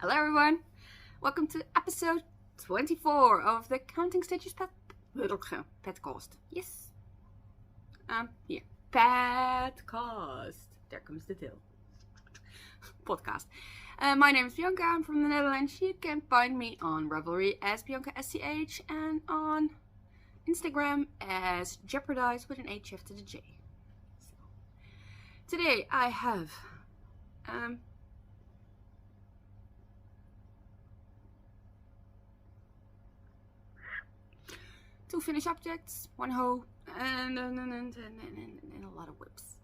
Hello everyone, welcome to episode 24 of the Counting Stitches Petcast. Yes, here, Petcast. There comes the tail. Podcast. My name is Bianca, I'm from the Netherlands. You can find me on Ravelry as Bianca SCH and on Instagram as Jeopardize with an H after the J. So, today I have two finished objects, one hoe, and a lot of whips.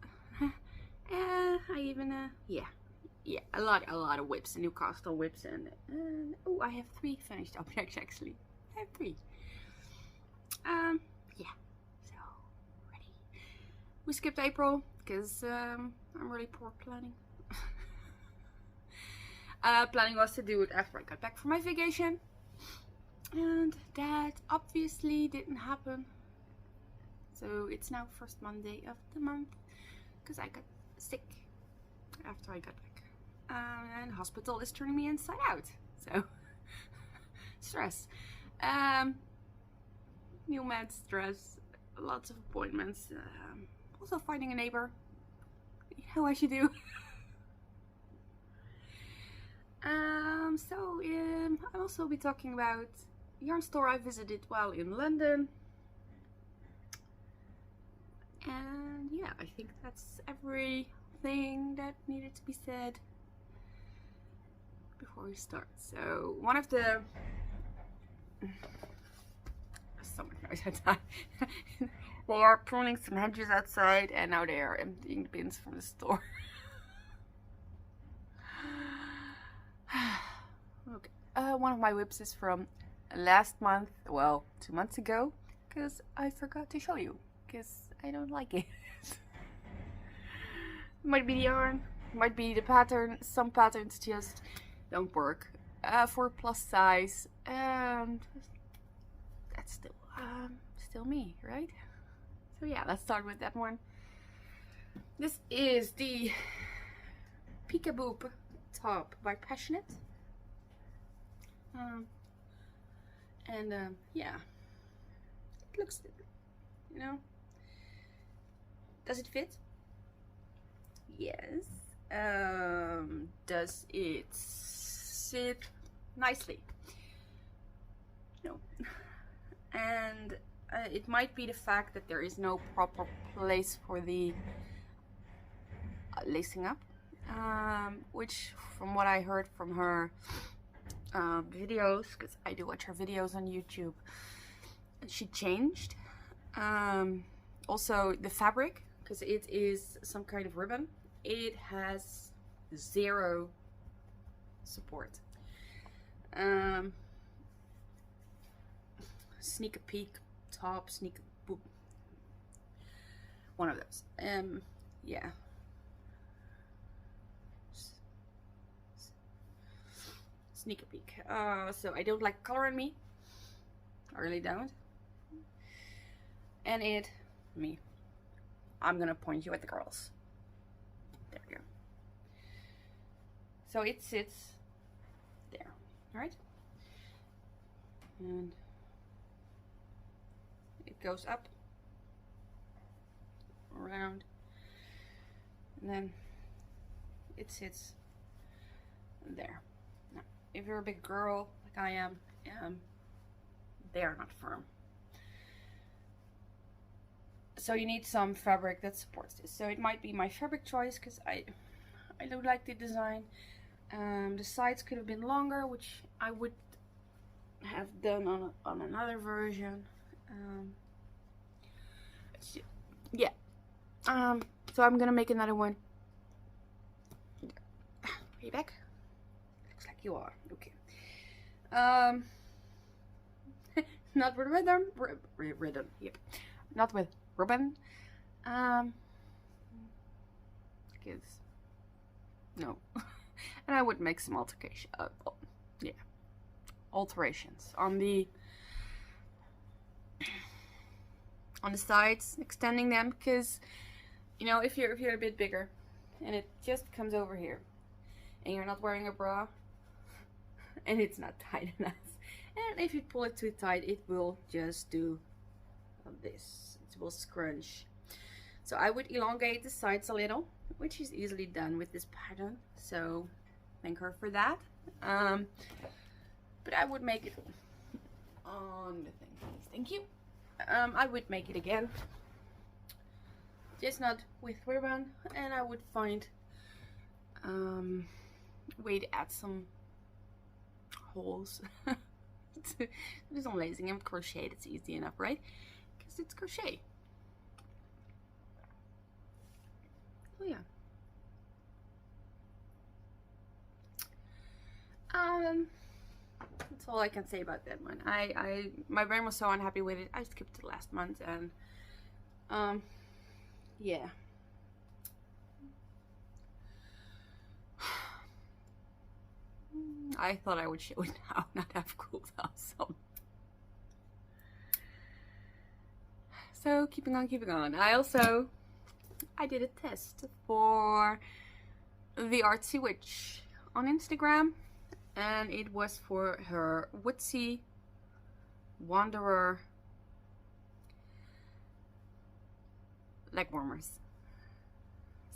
I even a lot of whips, Newcastle whips, and oh, I have three finished objects actually. I have three. So ready. We skipped April because I'm really poor planning. Planning was to do it after I got back from my vacation. And that obviously didn't happen. So it's now first Monday of the month because I got sick after I got back. And hospital is turning me inside out. So stress. New meds, stress, lots of appointments. Also finding a neighbor. You know what you do. I'll also be talking about yarn store I visited while in London. And yeah, I think that's everything that needed to be said before we start. So one of the someone knows outside. They are pruning some hedges outside and now they are emptying the bins from the store. Okay. One of my whips is from last month, well, 2 months ago, because I forgot to show you, because I don't like it. Might be the yarn, might be the pattern. Some patterns just don't work for plus size, and that's still me, right? So yeah, let's start with that one. This is the Peekaboo top by Passionate. Yeah, it looks, does it fit? Yes. Does it sit nicely? No. And it might be the fact that there is no proper place for the lacing up, which from what I heard from her videos, because I do watch her videos on YouTube, she changed. Also the fabric, because it is some kind of ribbon, it has zero support. Sneak a peek top, sneak a boop, one of those. Yeah. Sneak a peek. So I don't like color in me. I really don't. And I'm gonna point you at the girls. There we go. So it sits there, right? And it goes up, around, and then it sits there. Now, if you're a big girl like I am, they are not firm. So you need some fabric that supports this. So it might be my fabric choice because I don't like the design. The sides could have been longer, which I would have done on another version. Yeah. So I'm gonna make another one. Are you back? Looks like you are. Okay. Not with rhythm. Yep. Not with ribbon. Because no. And I would make some alterations on the sides, extending them, because if you're a bit bigger and it just comes over here and you're not wearing a bra, and it's not tight enough. And if you pull it too tight, it will just do this. It will scrunch. So I would elongate the sides a little, which is easily done with this pattern. So thank her for that. But I would make it on the thing. Thank you. I would make it again, just not with ribbon, and I would find way to add some holes. Do some lacing and crochet. It's easy enough, right? Because it's crochet. Oh yeah. That's all I can say about that one. My brain was so unhappy with it. I skipped it last month, and yeah. I thought I would show it now, not have cooled off some. So keeping on. I did a test for the Artsy Witch on Instagram, and it was for her Woodsy Wanderer leg warmers.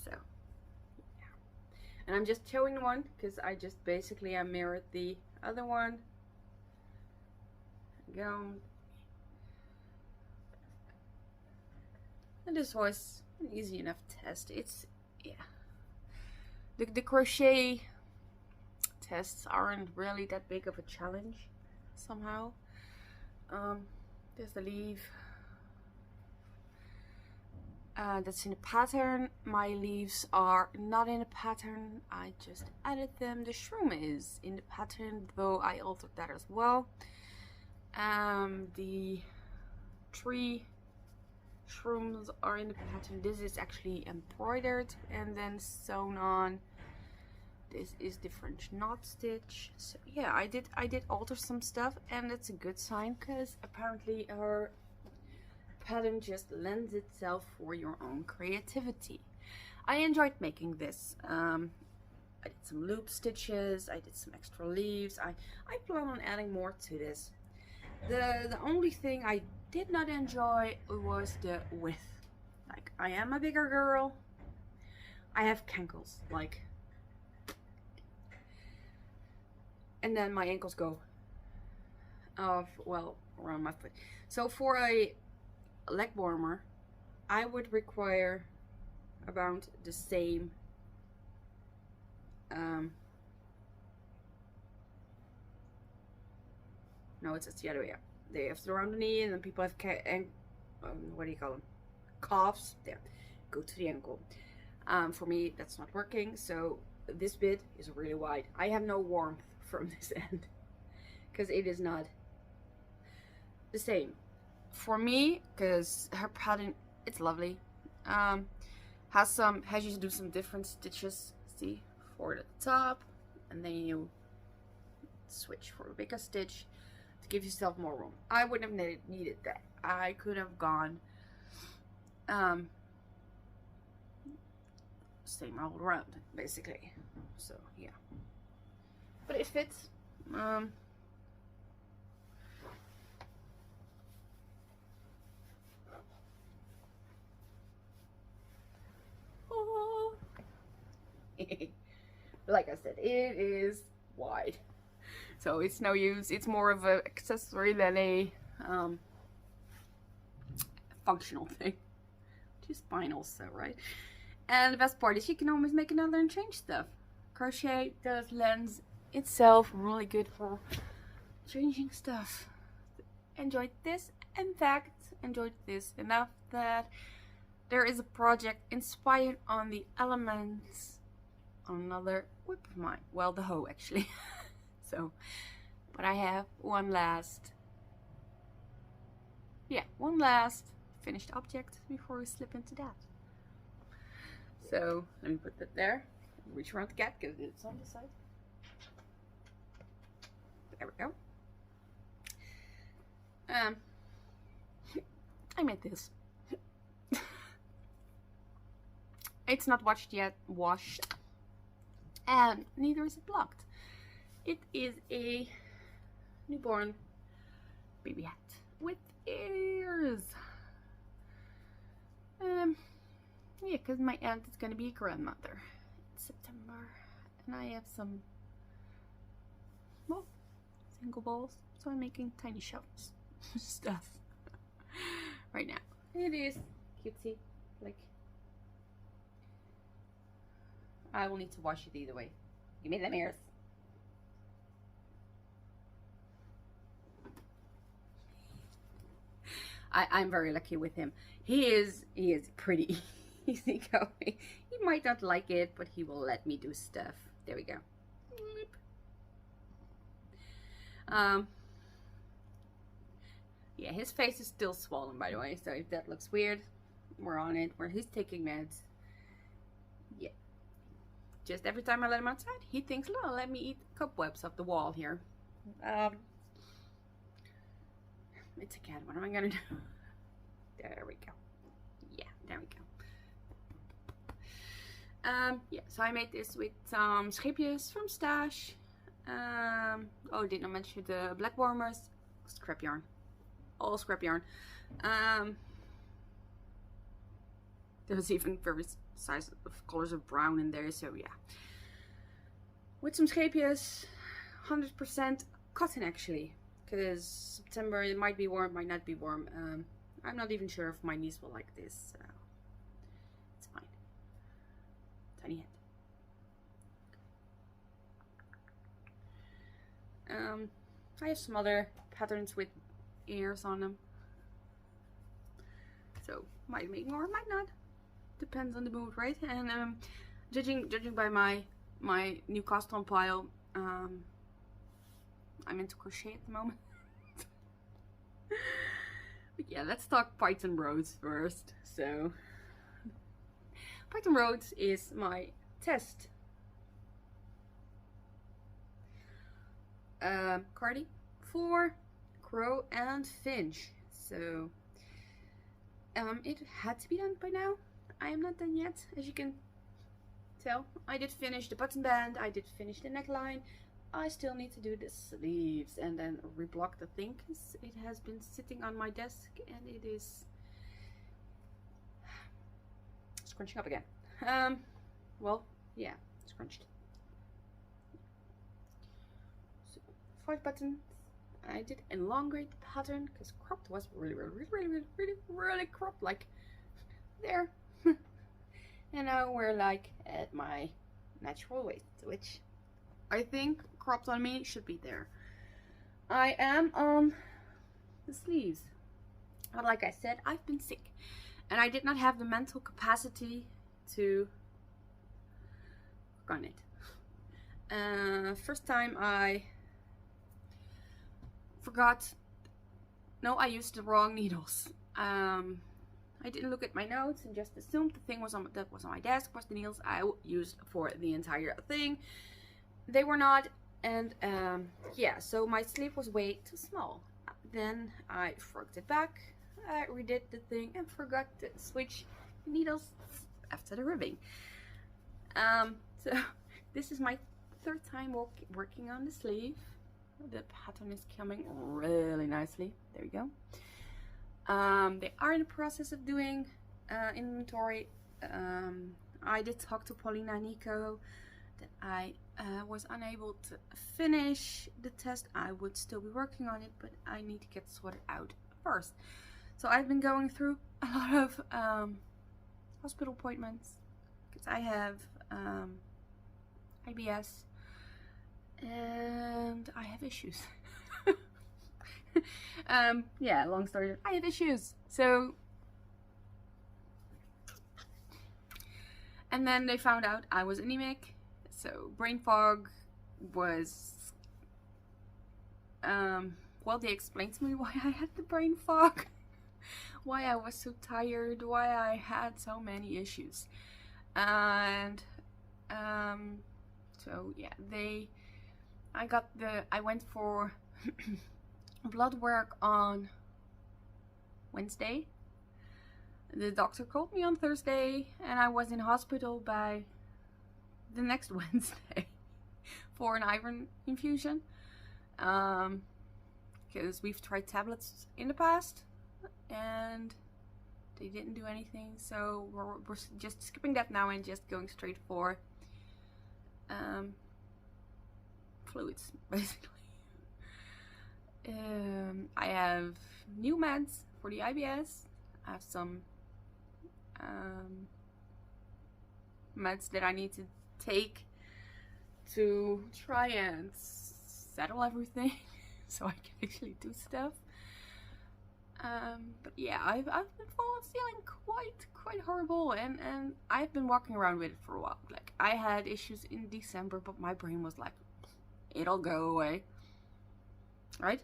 So yeah. And I'm just showing one because I just basically I mirrored the other one. Go. And this was an easy enough test. It's, yeah. The crochet tests aren't really that big of a challenge somehow. There's the leaf. That's in a pattern. My leaves are not in a pattern. I just added them. The shroom is in the pattern, though I altered that as well. The tree shrooms are in the pattern. This is actually embroidered and then sewn on. This is the French knot stitch. So yeah, I did alter some stuff, and it's a good sign because apparently her pattern just lends itself for your own creativity. I enjoyed making this. I did some loop stitches, I did some extra leaves. I plan on adding more to this. The only thing I did not enjoy was the width. Like, I am a bigger girl. I have cankles, like, and then my ankles go well around my foot. So for a leg warmer, I would require about the same no, it's the other way up. They have to around the knee, and then people have what do you call them? Calves. There, go to the ankle. For me, that's not working. So this bit is really wide. I have no warmth from this end because it is not the same for me. Because her pattern, it's lovely. Has you do some different stitches. See, forward at the top, and then you switch for a bigger stitch to give yourself more room. I wouldn't have needed that. I could have gone same all around basically. So yeah, but it fits. Like I said, it is wide, so it's no use. It's more of an accessory than a functional thing, which is fine also, right? And the best part is you can always make another and change stuff. Crochet does lend itself really good for changing stuff. Enjoyed this. In fact, enjoyed this enough that there is a project inspired on the elements on another whip of mine. Well, the hoe actually. So, but I have one last finished object before we slip into that. So let me put that there. Reach around the cat because it's on the side. There we go. I made this. It's not washed yet, and neither is it blocked. It is a newborn baby hat with ears. Yeah, because my aunt is gonna be a grandmother in September, and I have some, well, single balls, so I'm making tiny shells stuff right now. It is cutesy, like, I will need to wash it either way. Give me them ears. I'm very lucky with him. He is pretty easygoing. He might not like it, but he will let me do stuff. There we go. Yeah, his face is still swollen, by the way, so if that looks weird, we're on it. Where he's taking meds. Yeah. Just every time I let him outside, he thinks, "Oh, let me eat cobwebs off the wall here." It's a cat. What am I gonna do? There we go. Yeah, there we go. Yeah, so I made this with some scheepjes from Stash. Oh, did not mention the black warmers. Scrap yarn. All scrap yarn. There's even various sizes of colors of brown in there, so yeah. With some scheepjes, 100% cotton actually. Because September, it might be warm, might not be warm. I'm not even sure if my niece will like this. So it's fine. Tiny head. I have some other patterns with ears on them. So might make more, might not. Depends on the mood, right? And judging by my new cast on pile, I'm into crochet at the moment. But yeah, let's talk Python Roads first. So Python Roads is my test cardie for Crow and Finch. So it had to be done by now. I am not done yet, as you can tell. I did finish the button band, I did finish the neckline. I still need to do the sleeves and then reblock the thing, because it has been sitting on my desk and it is scrunching up again. Well, yeah, scrunched. So 5 buttons. I did elongate the pattern because cropped was really cropped, like there. And now we're like at my natural waist, which I think cropped on me should be there. I am on the sleeves, but like I said, I've been sick and I did not have the mental capacity to work on it. First time I forgot, no, I used the wrong needles. I didn't look at my notes and just assumed the thing was on my desk was the needles I used for the entire thing. They were not, and yeah, so my sleeve was way too small. Then I forked it back, I redid the thing and forgot to switch needles after the ribbing. So this is my 3rd time working on the sleeve. The pattern is coming really nicely. There we go. They are in the process of doing inventory. I did talk to Paulina and Nico that I was unable to finish the test. I would still be working on it, but I need to get sorted out first. So I've been going through a lot of hospital appointments because I have IBS and I have issues. Yeah, long story, I have issues. So, and then they found out I was anemic. So brain fog was, well, they explained to me why I had the brain fog, why I was so tired, why I had so many issues. And, so yeah, I went for blood work on Wednesday. The doctor called me on Thursday and I was in hospital by the next Wednesday for an iron infusion. Because we've tried tablets in the past and they didn't do anything, so we're just skipping that now and just going straight for fluids, basically. I have new meds for the IBS. I have some meds that I need to take to try and settle everything so I can actually do stuff. But yeah, I've been feeling quite horrible, and I've been walking around with it for a while. Like, I had issues in December, but my brain was like, it'll go away, right?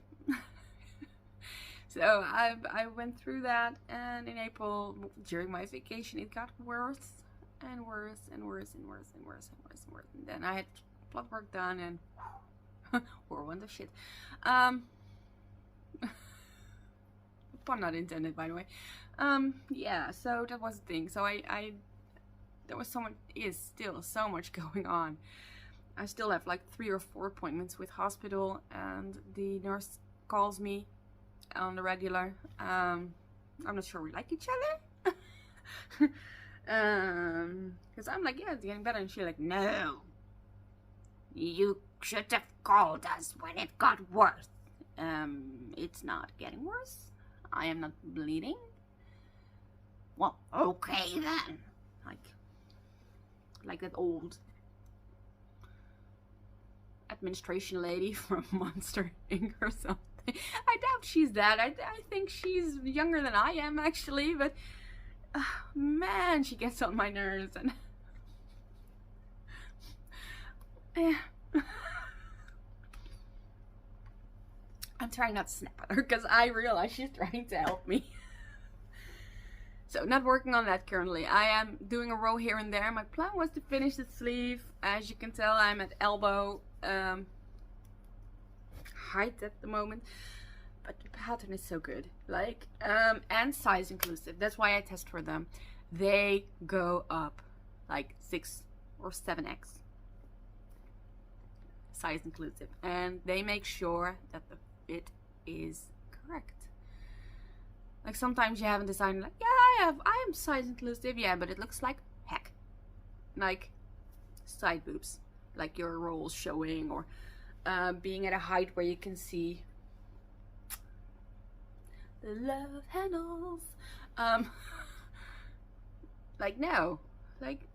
So I went through that, and in April, during my vacation, it got worse and worse and worse and worse and worse and worse and worse. And then I had blood work done, and whirlwind of shit. Pun not intended, by the way. Yeah, so that was the thing. So there was still so much going on. I still have like 3 or 4 appointments with hospital, and the nurse calls me on the regular. I'm not sure we like each other. Because I'm like, yeah, it's getting better, and she's like, no, you should have called us when it got worse. It's not getting worse. I am not bleeding. Well, okay then. Like that old administration lady from Monster Inc. or something. I doubt she's that. I think she's younger than I am, actually, but man, she gets on my nerves. And I'm trying not to snap at her because I realize she's trying to help me. So, not working on that currently. I am doing a row here and there. My plan was to finish the sleeve. As you can tell, I'm at elbow height at the moment. But the pattern is so good. Like, and size inclusive. That's why I test for them. They go up like 6 or 7x. Size inclusive. And they make sure that the fit is correct. Like, sometimes you haven't decided, like, yeah, I am size inclusive, yeah, but it looks like heck. Like side boobs, like your rolls showing, or being at a height where you can see the love handles. Like, no, like,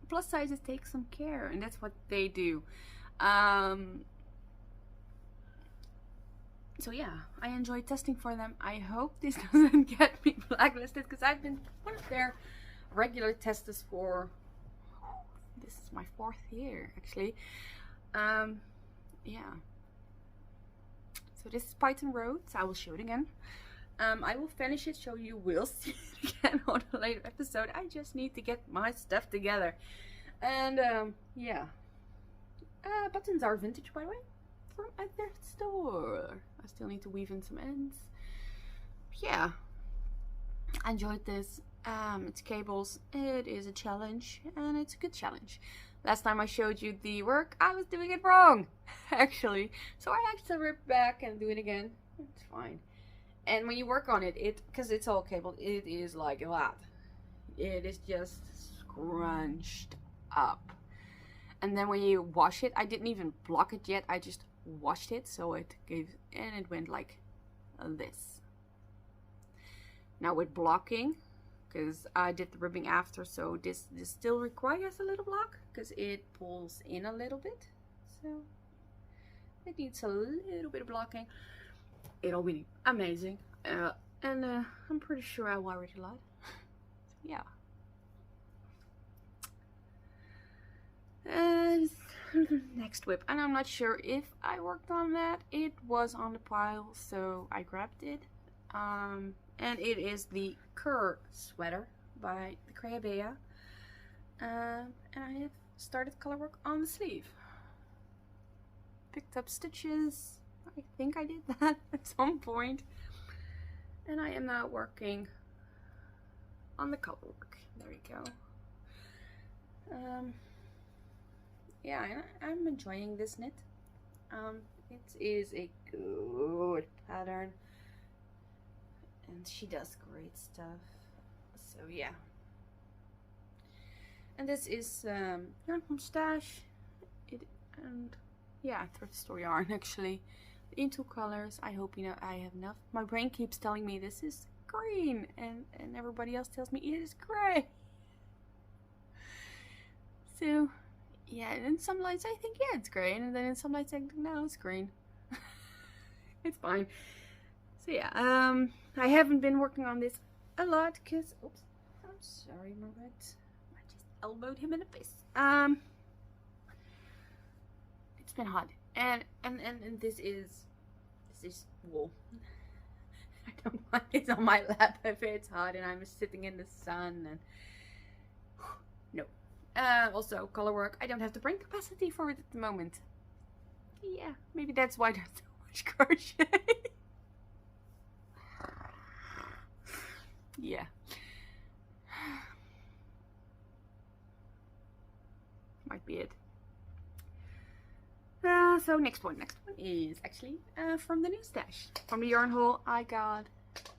plus sizes take some care, and that's what they do. So yeah, I enjoy testing for them. I hope this doesn't get me blacklisted, because I've been one of their regular testers for, this is my 4th year actually. Yeah. So this is Python Roads. I will show it again. I will finish it so you will see it again on a later episode. I just need to get my stuff together. And yeah. Buttons are vintage, by the way, from a thrift store. I still need to weave in some ends. Yeah, I enjoyed this. It's cables. It is a challenge, and it's a good challenge. Last time I showed you the work, I was doing it wrong, actually. So I had to rip back and do it again. It's fine. And when you work on it, because it's all cabled, it is like that. It is just scrunched up. And then when you wash it, I didn't even block it yet. I just washed it, so it went like this. Now with blocking, because I did the ribbing after, so this still requires a little block because it pulls in a little bit, so it needs a little bit of blocking. It'll be amazing, and I'm pretty sure I wore it a lot. So yeah. Next whip, and I'm not sure if I worked on that. It was on the pile, so I grabbed it. And it is the Kerr sweater by the Creabea. And I have started color work on the sleeve. Picked up stitches. I think I did that at some point. And I am now working on the color work. There we go. yeah, I'm enjoying this knit. It is a good pattern, and she does great stuff. So yeah. And this is yarn from Stash. And yeah, thrift store yarn actually, in 2 colors. I hope you know I have enough. My brain keeps telling me this is green, and everybody else tells me it is gray. So yeah, and in some lights I think yeah it's gray, and then in some lights I think no it's green. It's fine. So yeah, I haven't been working on this a lot because oops, I'm sorry, Margaret. I just elbowed him in the face. It's been hot, and this is wool. I don't want it on my lap if it's hot and I'm sitting in the sun, and no. Also color work, I don't have the brain capacity for it at the moment. Yeah, maybe that's why there's so much crochet. Yeah. Might be it. So next one is actually from the new stash, from the yarn haul I got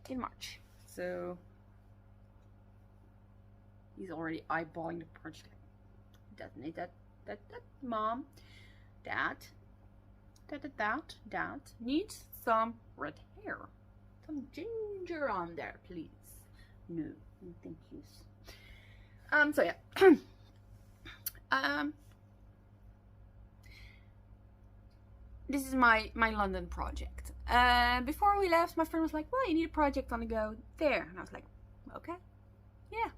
in March. So he's already eyeballing the project. Doesn't it? That mom, that needs some red hair, some ginger on there, please. No, thank yous. So yeah. This is my London project. Before we left, my friend was like, well, you need a project on the go there. And I was like, okay, yeah.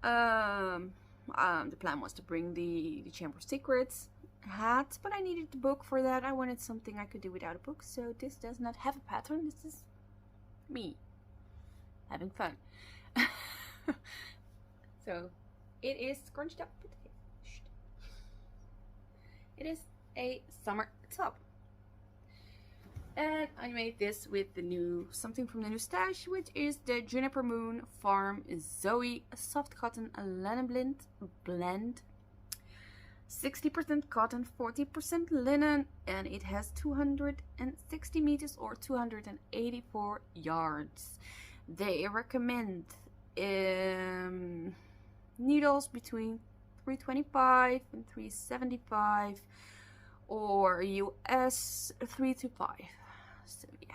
The plan was to bring the Chamber of Secrets hat, but I needed the book for that. I wanted something I could do without a book, so this does not have a pattern. This is me having fun. So it is scrunched up. It is a summer top, and I made this with the new something from the new stash, which is the Juniper Moon Farm Zoe soft cotton linen blend. 60% cotton, 40% linen, and it has 260 meters or 284 yards. They recommend needles between 325 and 375 or US 3 to 5. So yeah.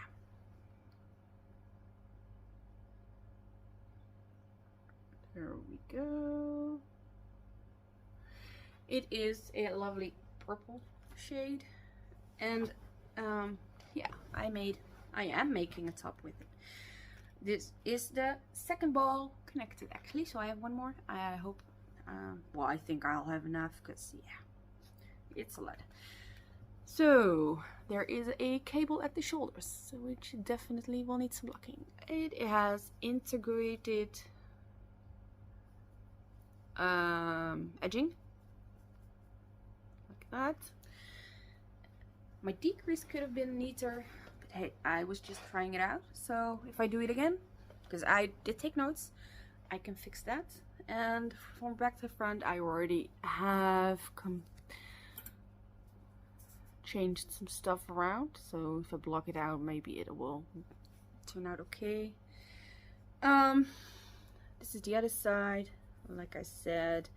There we go. It is a lovely purple shade, and yeah, I am making a top with it. This is the second ball connected actually, so I have one more. I hope well, I think I'll have enough because yeah, it's a lot. So there is a cable at the shoulders, which definitely will need some blocking. It has integrated edging like that. My decrease could have been neater, but hey, I was just trying it out. So if I do it again, because I did take notes, I can fix that. And from back to front, I already have changed some stuff around, so if I block it out, maybe it will turn out okay. This is the other side. Like I said,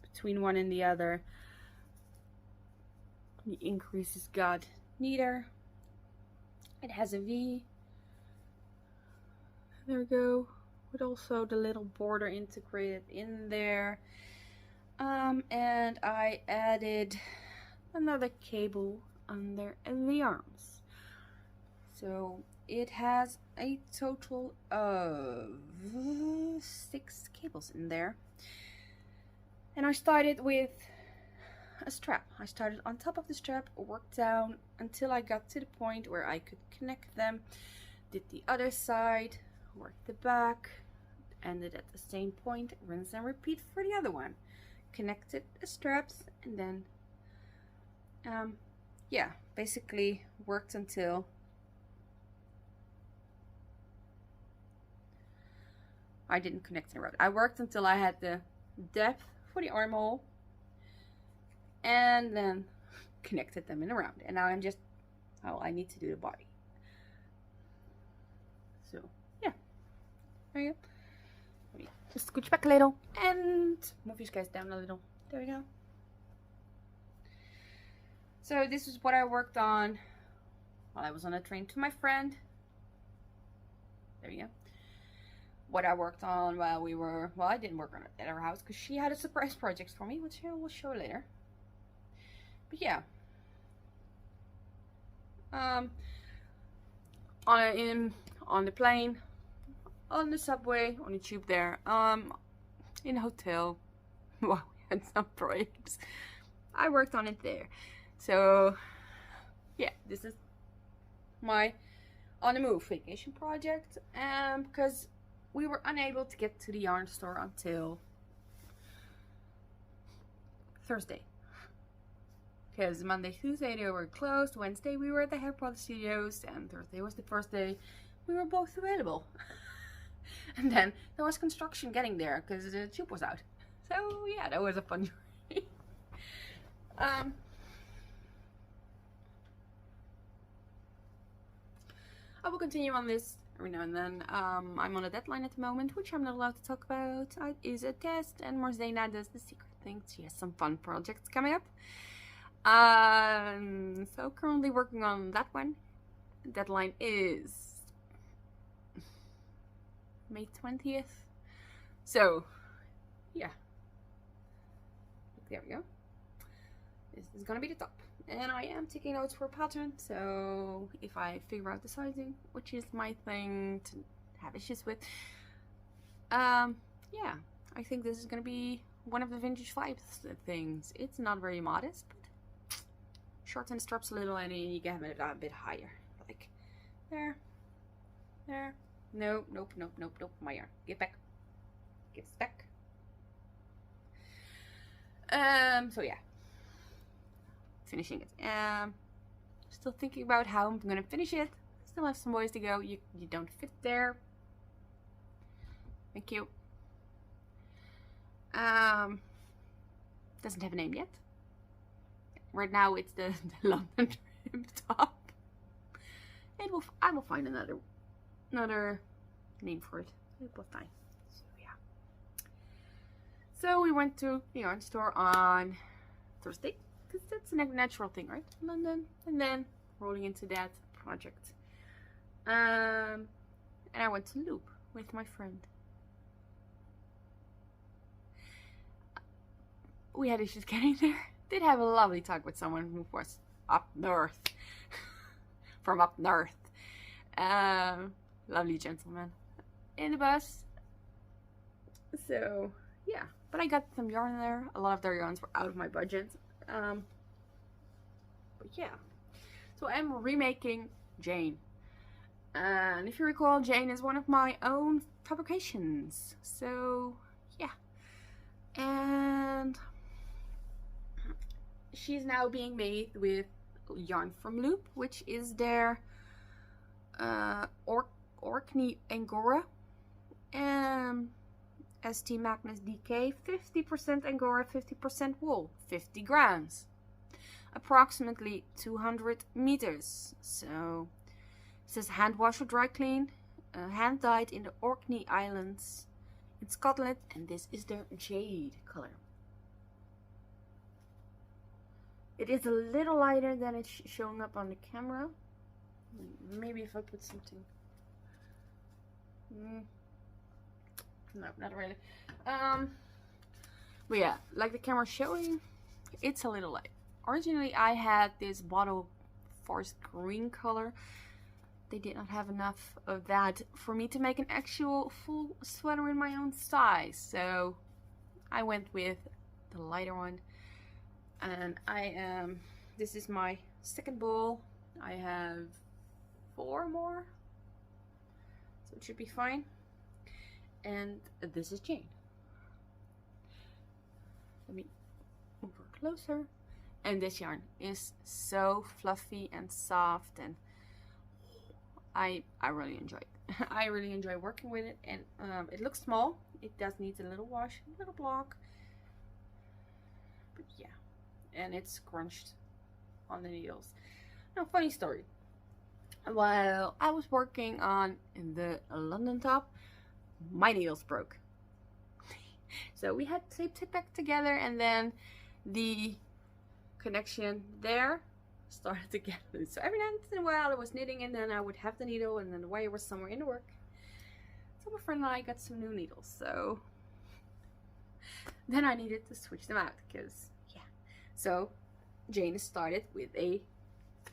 between one and the other, the increases got neater. It has a V. There we go. With also the little border integrated in there. And I added another cable under the arms. So it has a total of 6 cables in there. And I started with a strap. I started on top of the strap, worked down until I got to the point where I could connect them. Did the other side, worked the back, ended at the same point, rinse and repeat for the other one. Connected the straps, and then yeah, basically worked until I didn't connect the rope. I worked until I had the depth for the armhole, and then connected them in around. And now I'm just, oh, I need to do the body. So yeah, there you go. Let me just scooch back a little and move these guys down a little. There we go. So this is what I worked on while I was on a train to my friend. There you go. What I worked on while we were, well, I didn't work on it at her house because she had a surprise project for me, which I will show later. But yeah. On the plane, on the subway, on the tube there, in a hotel. Well, we had some projects. I worked on it there. So yeah, this is my on the move vacation project, because we were unable to get to the yarn store until Thursday, because Monday, Tuesday they were closed, Wednesday we were at the Hair Product Studios, and Thursday was the first day we were both available. And then there was construction getting there because the tube was out. So yeah, that was a fun journey. I will continue on this every now and then. I'm on a deadline at the moment, which I'm not allowed to talk about. It is a test, and Marzena does the secret things. She has some fun projects coming up. So currently working on that one. Deadline is May 20th. So yeah, there we go. This is gonna be the top. And I am taking notes for a pattern, so if I figure out the sizing, which is my thing to have issues with, yeah, I think this is gonna be one of the vintage vibes things. It's not very modest, but shorten the straps a little and you get it a bit higher. Like there, there. No, nope, nope, nope, nope. My yarn. Get back. Get back. So yeah. Finishing it. Still thinking about how I'm gonna finish it. Still have some ways to go. You don't fit there. Thank you. Doesn't have a name yet. Right now it's the London trim top. I will find another name for it. It will find. So yeah. So we went to the yarn store on Thursday. That's a natural thing, right? London, and then rolling into that project. And I went to Loop with my friend. We had issues getting there. Did have a lovely talk with someone who was up north. From up north. Lovely gentleman in the bus. So yeah, but I got some yarn there. A lot of their yarns were out of my budget. But yeah, so I'm remaking Jane, and if you recall, Jane is one of my own fabrications. So yeah, and she's now being made with yarn from Loop, which is their Orkney Angora and ST Magnus DK, 50% Angora, 50% wool, 50 grams, approximately 200 meters. So it says hand wash or dry clean, hand dyed in the Orkney Islands in Scotland, and this is their jade color. It is a little lighter than it's showing up on the camera. Maybe if I put something. No, not really. But yeah, like the camera showing, it's a little light. Originally I had this bottle forest green color. They did not have enough of that for me to make an actual full sweater in my own size, so I went with the lighter one. And this is my second bowl. I have 4 more, so it should be fine. And this is Jane. Let me move her closer. And this yarn is so fluffy and soft, and I really enjoy it. I really enjoy working with it, and it looks small. It does need a little wash, a little block, but yeah, and it's crunched on the needles. Now, funny story. While I was working on the London top, my needles broke. So we had taped it back together, and then the connection there started to get loose. So every once in a while I was knitting, and then I would have the needle, and then the wire was somewhere in the work. So my friend and I got some new needles. So then I needed to switch them out, because yeah. So Jane started with a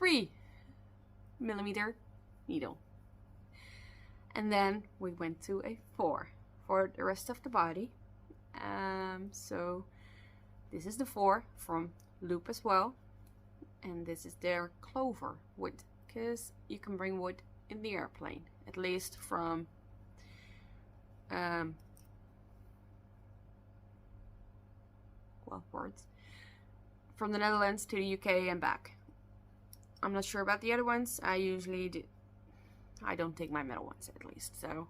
3mm needle, and then we went to a 4 for the rest of the body. So this is the 4 from Loop as well, and this is their clover wood, because you can bring wood in the airplane, at least from from the Netherlands to the UK and back. I'm not sure about the other ones. I usually do. I don't take my metal ones, at least. So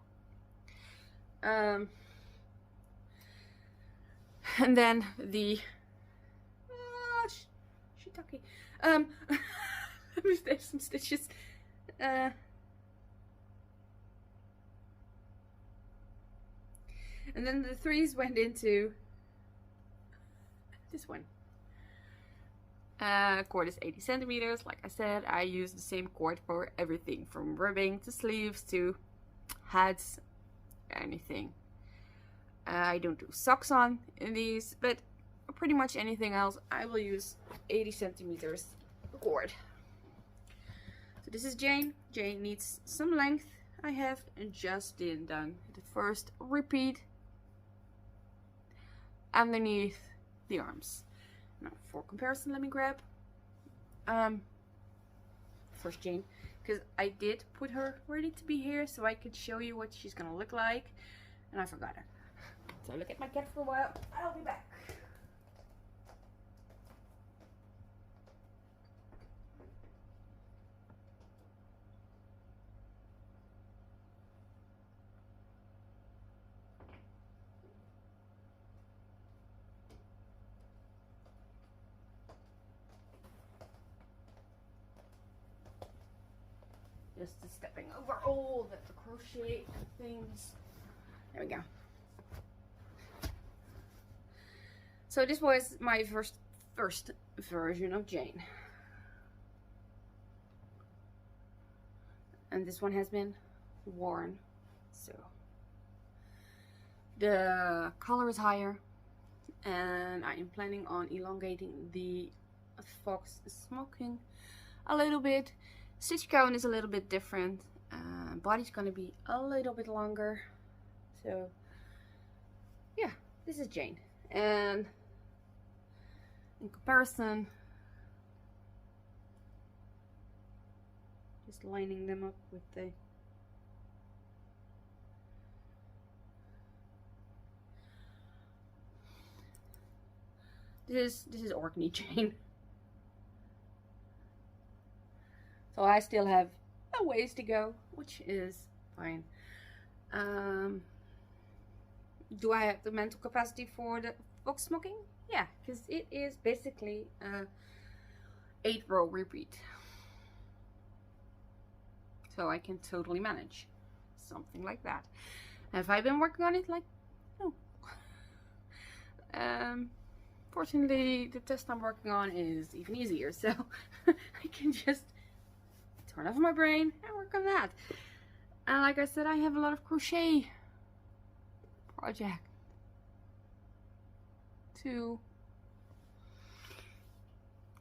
and then the shiitake. There's some stitches. And then the 3s went into this one. Cord is 80 centimeters. Like I said, I use the same cord for everything from ribbing to sleeves to hats, anything. I don't do socks on in these, but pretty much anything else I will use 80 centimeters cord. So this is Jane. Jane needs some length. I have just done the first repeat underneath the arms. Now for comparison, let me grab first Jane, because I did put her ready to be here so I could show you what she's gonna look like, and I forgot it. So look at my cat for a while. I'll be back. Just stepping over all the crochet things. There we go. So this was my first version of Jane. And this one has been worn. So the color is higher, and I am planning on elongating the fox smoking a little bit. Stitch count is a little bit different. Body's gonna be a little bit longer. So yeah, this is Jane. And in comparison, just lining them up with the this is Orkney Jane. So I still have a ways to go, which is fine. Do I have the mental capacity for the fox smoking? Yeah, because it is basically a 8-row repeat. So I can totally manage something like that. Have I been working on it? Like, no. Fortunately, the test I'm working on is even easier, so I can just turn off my brain and work on that. And like I said, I have a lot of crochet project to,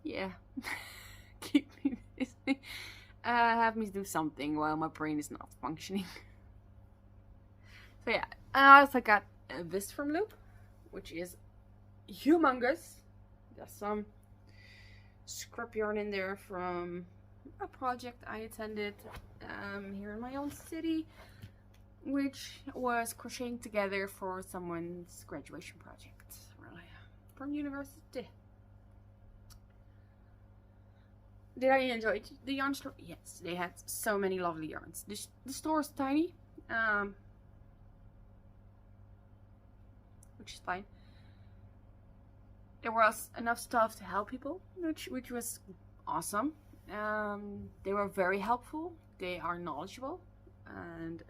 yeah, keep me busy. Have me do something while my brain is not functioning. So yeah, I also got this from Loop, which is humongous. There's some scrap yarn in there from a project I attended here in my own city, which was crocheting together for someone's graduation project, really, from university. Did I enjoy the yarn store? Yes, they had so many lovely yarns. The store is tiny, which is fine. there was enough stuff to help people, which was awesome. They were very helpful. They are knowledgeable, and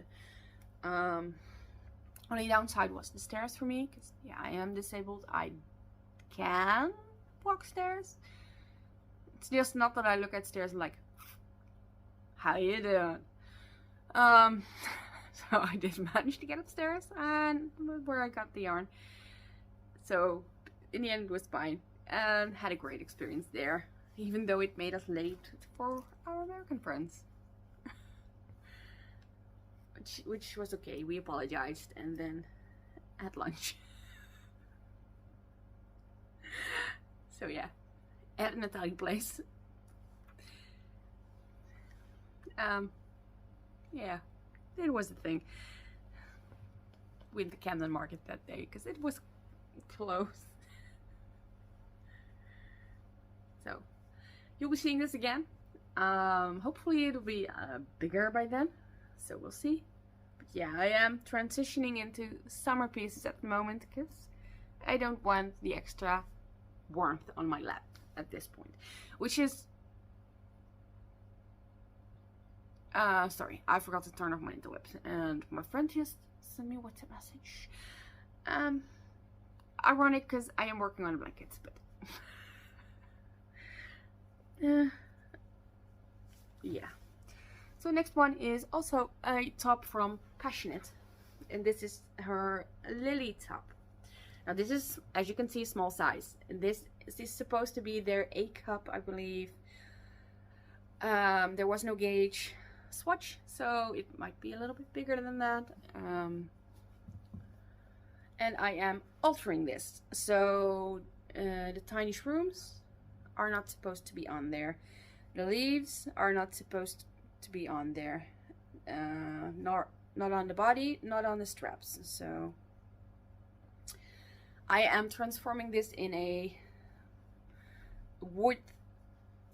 only downside was the stairs for me, because yeah, I am disabled. I can walk stairs. It's just not that I look at stairs and like, how you doing? So I did manage to get upstairs, and where I got the yarn. So in the end, it was fine, and had a great experience there, even though it made us late for our American friends. Which was okay. We apologized and then had lunch. So yeah, at an Italian place. Yeah, it was a thing with the Camden Market that day, because it was closed. So you'll be seeing this again. Hopefully it'll be bigger by then, so we'll see. But yeah, I am transitioning into summer pieces at the moment, because I don't want the extra warmth on my lap at this point, which is sorry, I forgot to turn off my interwebs, and my friend just sent me a WhatsApp message. Ironic, because I am working on blankets, but yeah. So next one is also a top from Passionate, and this is her Lily top. Now this is, as you can see, small size. This is supposed to be their A cup, I believe. There was no gauge swatch, so it might be a little bit bigger than that. And I am altering this, so the tiny shrooms are not supposed to be on there. The leaves are not supposed to be on there. Not on the body, not on the straps. So I am transforming this in a wood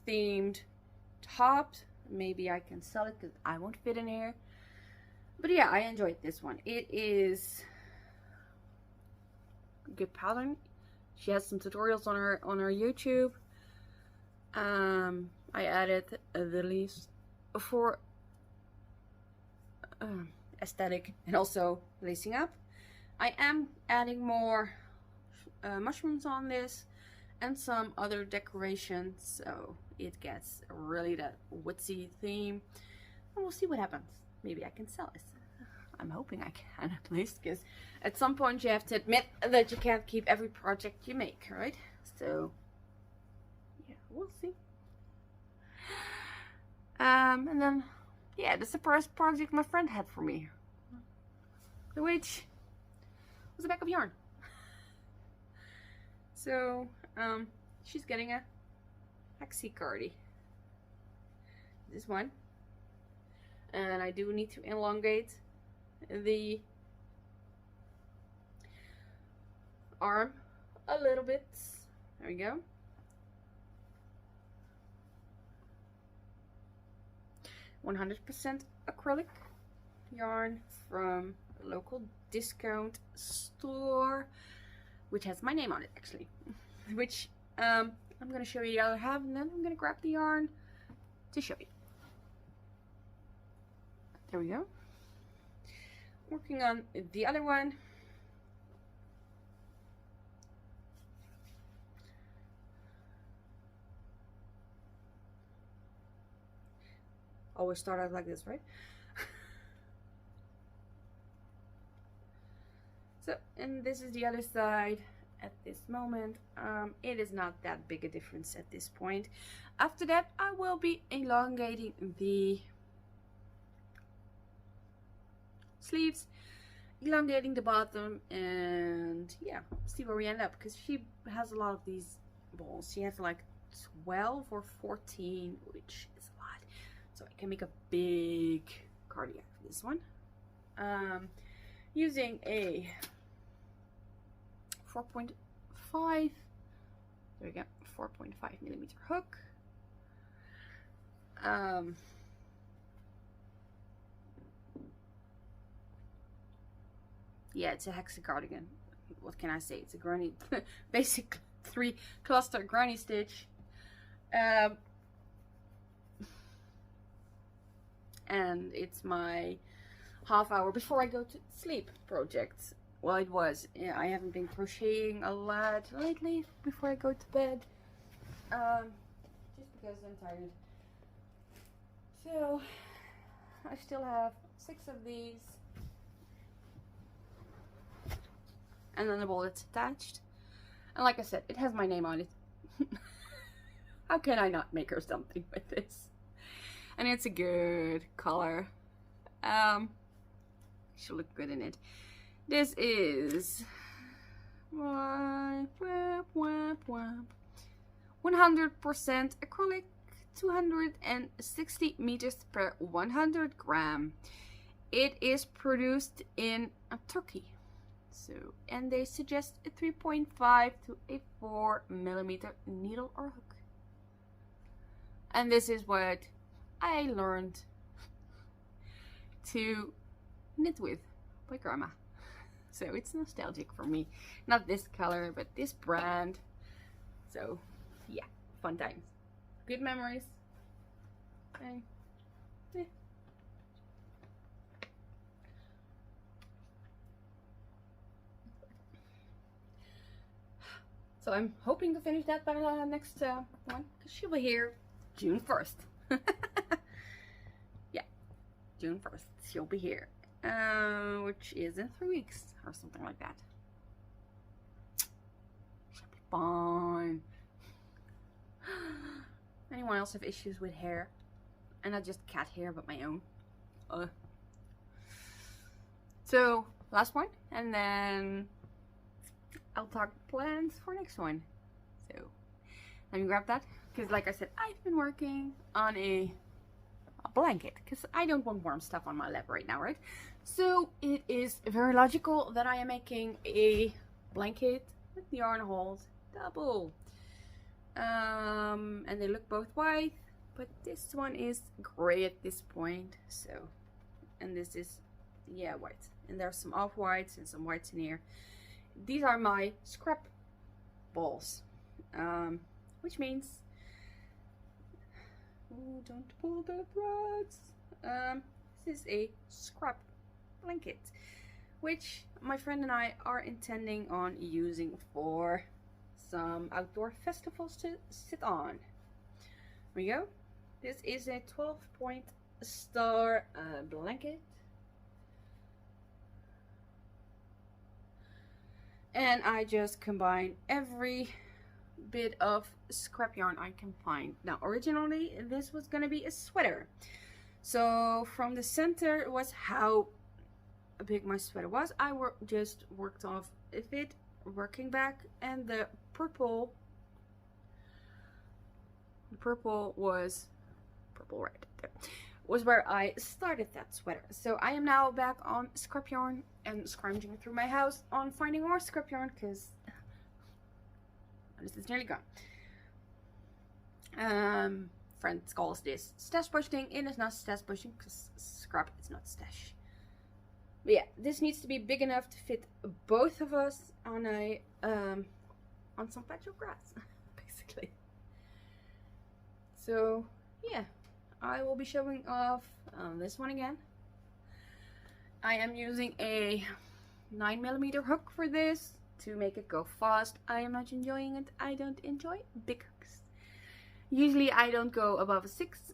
themed top. Maybe I can sell it because I won't fit in here. But yeah, I enjoyed this one. It is a good pattern. She has some tutorials on her YouTube. I added the leaves for aesthetic and also lacing up. I am adding more mushrooms on this and some other decorations, so it gets really that woodsy theme, and we'll see what happens. Maybe I can sell this. I'm hoping I can, at least, because at some point you have to admit that you can't keep every project you make, right? So yeah, we'll see. And then yeah, the surprise project my friend had for me, which was a bag of yarn. So she's getting a maxi cardi, this one, and I do need to elongate the arm a little bit. There we go. %100% acrylic yarn from a local discount store, which has my name on it, actually. Which I'm going to show you the other half, and then I'm going to grab the yarn to show you. There we go. Working on the other one. Always start out like this, right? So, and this is the other side at this moment. It is not that big a difference at this point. After that, I will be elongating the sleeves, elongating the bottom, and yeah, see where we end up, because she has a lot of these balls. She has like 12 or 14, which is a lot, so I can make a big cardiac for this one, using a 4.5, there we go, 4.5 millimeter hook. Yeah, it's a hexa cardigan. What can I say? It's a granny, basic 3 cluster granny stitch. And it's my half hour before I go to sleep project. Well, it was. Yeah, I haven't been crocheting a lot lately before I go to bed. Just because I'm tired. So, I still have 6 of these. And then the bullet's attached. And like I said, it has my name on it. How can I not make her something with this? And it's a good color. She'll look good in it. This is 100% acrylic, 260 meters per 100 gram. It is produced in Turkey. So, and they suggest a 3.5 to a 4 millimeter needle or hook. And this is what I learned to knit with by grandma. So it's nostalgic for me. Not this color, but this brand. So yeah, fun times. Good memories. And, yeah. So I'm hoping to finish that by the next one, because she'll be here June 1st. Yeah, June 1st she'll be here, which is in 3 weeks or something like that. She'll be fun. Anyone else have issues with hair? And not just cat hair, but my own. So last one, and then I'll talk plans for next one. So let me grab that, because like I said, I've been working on a blanket, because I don't want warm stuff on my lap right now, right? So it is very logical that I am making a blanket with the yarn holes double. And they look both white, but this one is gray at this point. So, and this is, yeah, white. And there's some off-whites and some whites in here. These are my scrap balls, which means, oh, don't pull the threads. This is a scrap blanket, which my friend and I are intending on using for some outdoor festivals to sit on. Here we go. This is a 12-point star blanket. And I just combine every bit of scrap yarn I can find. Now, originally this was gonna be a sweater. So from the center was how big my sweater was. I just worked off a bit, working back, and the purple was purple right there. Was where I started that sweater. So I am now back on scrap yarn and scrounging through my house on finding more scrap yarn, because this is nearly gone. Friends calls this stash busting. It is not stash busting because scrap is not stash. But yeah, this needs to be big enough to fit both of us on a on some patch of grass, basically. So yeah, I will be showing off this one again. I am using a 9mm hook for this to make it go fast. I am not enjoying it. I don't enjoy big hooks. Usually I don't go above a 6,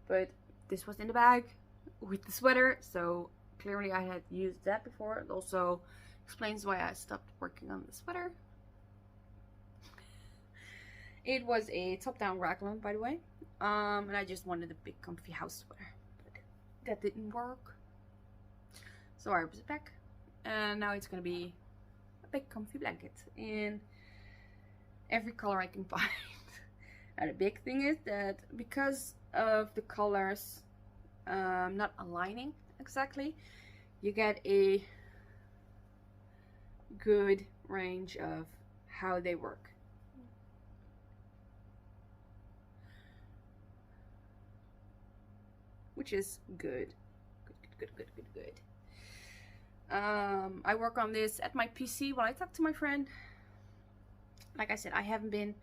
but this was in the bag with the sweater, so clearly I had used that before. It also explains why I stopped working on the sweater. It was a top-down raglan, by the way. And I just wanted a big comfy house sweater, but that didn't work. So I ripped it back, and now it's gonna be a big comfy blanket in every color I can find. And the big thing is that because of the colors not aligning exactly, you get a good range of how they work. Which is good. Good. I work on this at my PC while I talk to my friend. like I said, I haven't been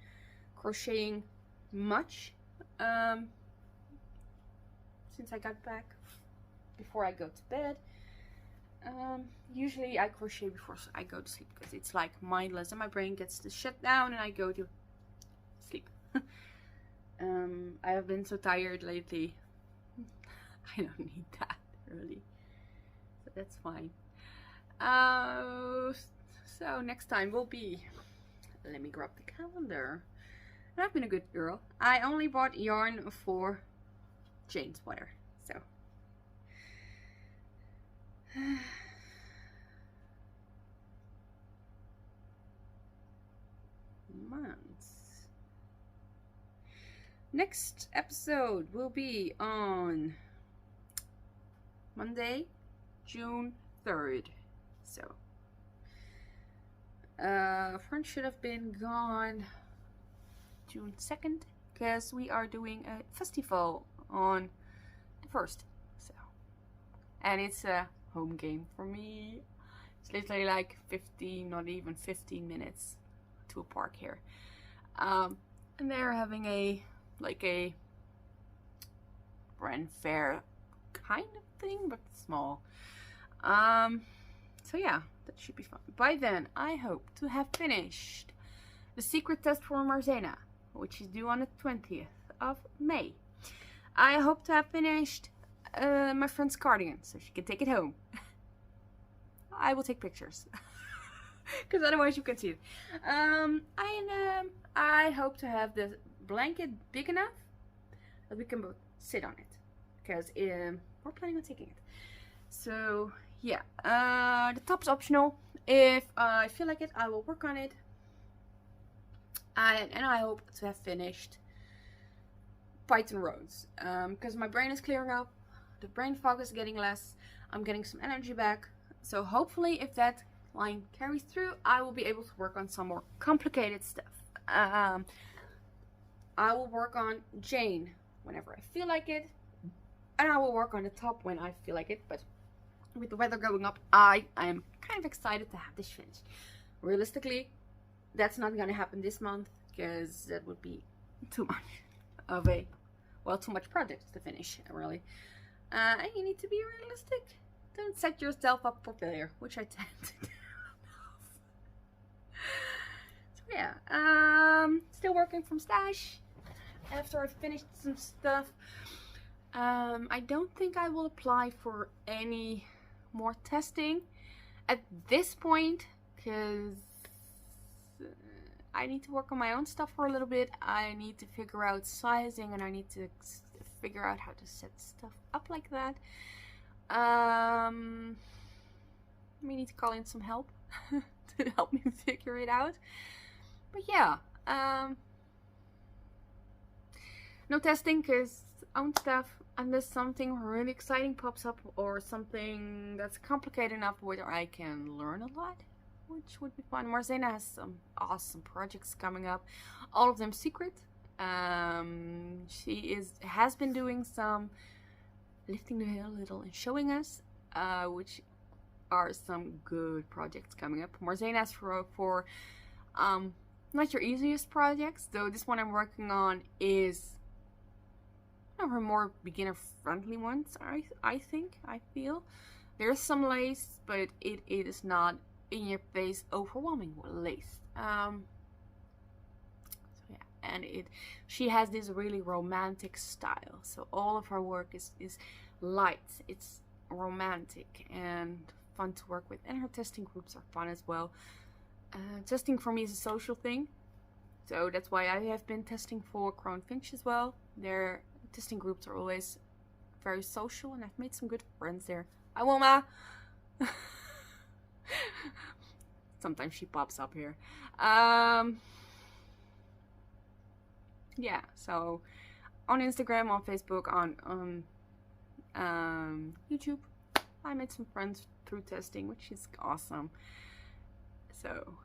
crocheting much since I got back, before I go to bed. Usually I crochet before I go to sleep because it's like mindless and my brain gets to shut down and I go to sleep. I have been so tired lately. I don't need that really, so that's fine. So next time will be, let me grab the calendar. And I've been a good girl. I only bought yarn for Jane's sweater, so months. Next episode will be on Monday, June 3rd. So French should have been gone June 2nd because we are doing a festival on the 1st. So, and it's a home game for me. It's literally like 15, not even 15 minutes to a park here. And they're having a brand fair kind of thing, but small. So yeah, that should be fun. By then, I hope to have finished the secret test for Marzena, which is due on the 20th of May. I hope to have finished my friend's cardigan, so she can take it home. I will take pictures, because otherwise you can see it. I hope to have the blanket big enough that we can both sit on it, because we're planning on taking it. So yeah, the top's optional. If I feel like it, I will work on it. And I hope to have finished Python rows, because my brain is clearing up, the brain fog is getting less, I'm getting some energy back. So hopefully if that line carries through, I will be able to work on some more complicated stuff. I will work on Jane whenever I feel like it, and I will work on the top when I feel like it. But with the weather going up, I am kind of excited to have this finished. Realistically, that's not gonna happen this month because that would be too much of a, well, too much projects to finish, really. And you need to be realistic. Don't set yourself up for failure, which I tend to do. So yeah, still working from stash after I finished some stuff. I don't think I will apply for any more testing at this point, because I need to work on my own stuff for a little bit. I need to figure out sizing, and I need to figure out how to set stuff up like that. I may need to call in some help to help me figure it out. But yeah, no testing, because own stuff, unless something really exciting pops up or something that's complicated enough where I can learn a lot, which would be fun. Marzena has some awesome projects coming up, all of them secret. She has been doing some lifting the hill a little and showing us, which are some good projects coming up. Marzena's for not your easiest projects, though this one I'm working on is one of her more beginner friendly ones. I feel there's some lace, but it is not in your face overwhelming lace. So yeah, and she has this really romantic style, so all of her work is light, it's romantic and fun to work with, and her testing groups are fun as well. Testing for me is a social thing, so that's why I have been testing for Crown Finch as well. Their testing groups are always very social, and I've made some good friends there. Hi, Wilma. Sometimes she pops up here. Yeah, so on Instagram, on Facebook, on YouTube, I made some friends through testing, which is awesome. So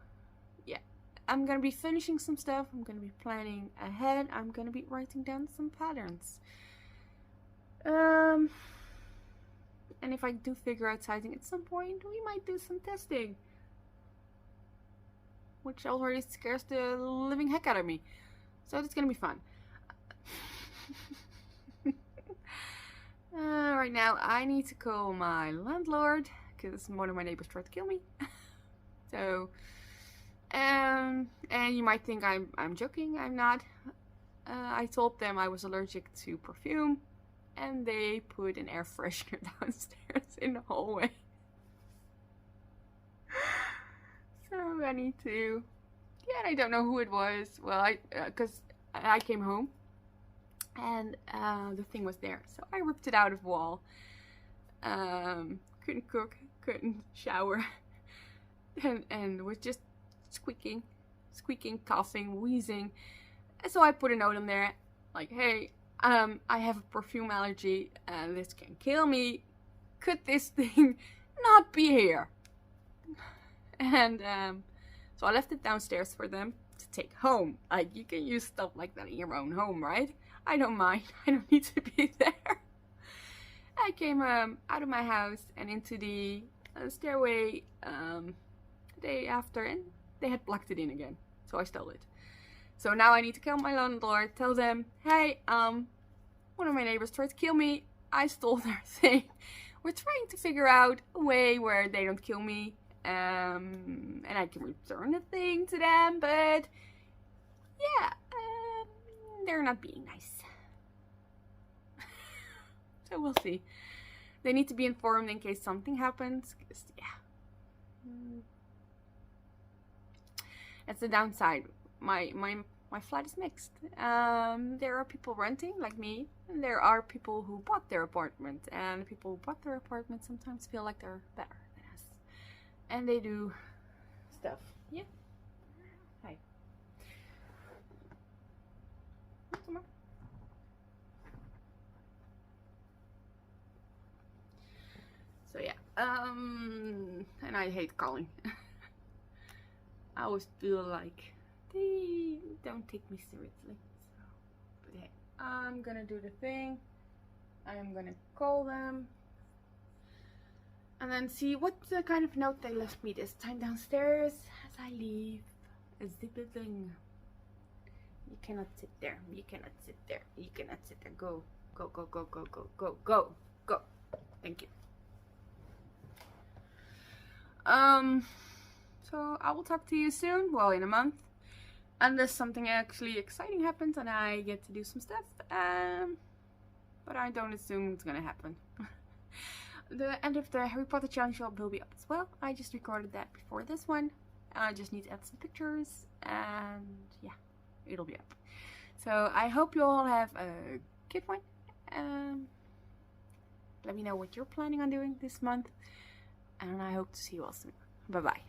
yeah, I'm gonna be finishing some stuff, I'm gonna be planning ahead, I'm gonna be writing down some patterns, and if I do figure out sizing at some point, we might do some testing. which already scares the living heck out of me. So it's gonna be fun. Right now I need to call my landlord because one of my neighbors tried to kill me. So, and you might think I'm joking. I'm not. I told them I was allergic to perfume, and they put an air freshener downstairs in the hallway. So I need to. Yeah, I don't know who it was. Well, because I came home. And the thing was there, so I ripped it out of the wall. Couldn't cook, couldn't shower, and was just squeaking, coughing, wheezing. And so I put a note on there, like, "Hey, I have a perfume allergy, and this can kill me. Could this thing not be here?" And so I left it downstairs for them to take home. Like, you can use stuff like that in your own home, right? I don't mind. I don't need to be there. I came out of my house and into the stairway the day after, and they had plugged it in again. So I stole it. So now I need to call my landlord, tell them, "Hey, one of my neighbors tried to kill me. I stole their thing. We're trying to figure out a way where they don't kill me, and I can return the thing to them, but yeah, they're not being nice." So we'll see. They need to be informed in case something happens, because yeah, that's the downside. My flat is mixed. There are people renting like me, and there are people who bought their apartment, and the people who bought their apartment sometimes feel like they're better than us, and they do stuff. Yeah. Hi. Come on. So yeah, and I hate calling. I always feel like they don't take me seriously. So, but hey, I'm gonna do the thing. I'm gonna call them and then see what kind of note they left me this time downstairs as I leave. A zippy thing. You cannot sit there. You cannot sit there. You cannot sit there. Go, go, go, go, go, go, go, go, go. Thank you. So I will talk to you soon, well, in a month, unless something actually exciting happens and I get to do some stuff, but I don't assume it's gonna happen. The end of the Harry Potter challenge will be up as well. I just recorded that before this one. I just need to add some pictures, and yeah, it'll be up. So I hope you all have a good one. Let me know what you're planning on doing this month, and I hope to see you all soon. Bye bye.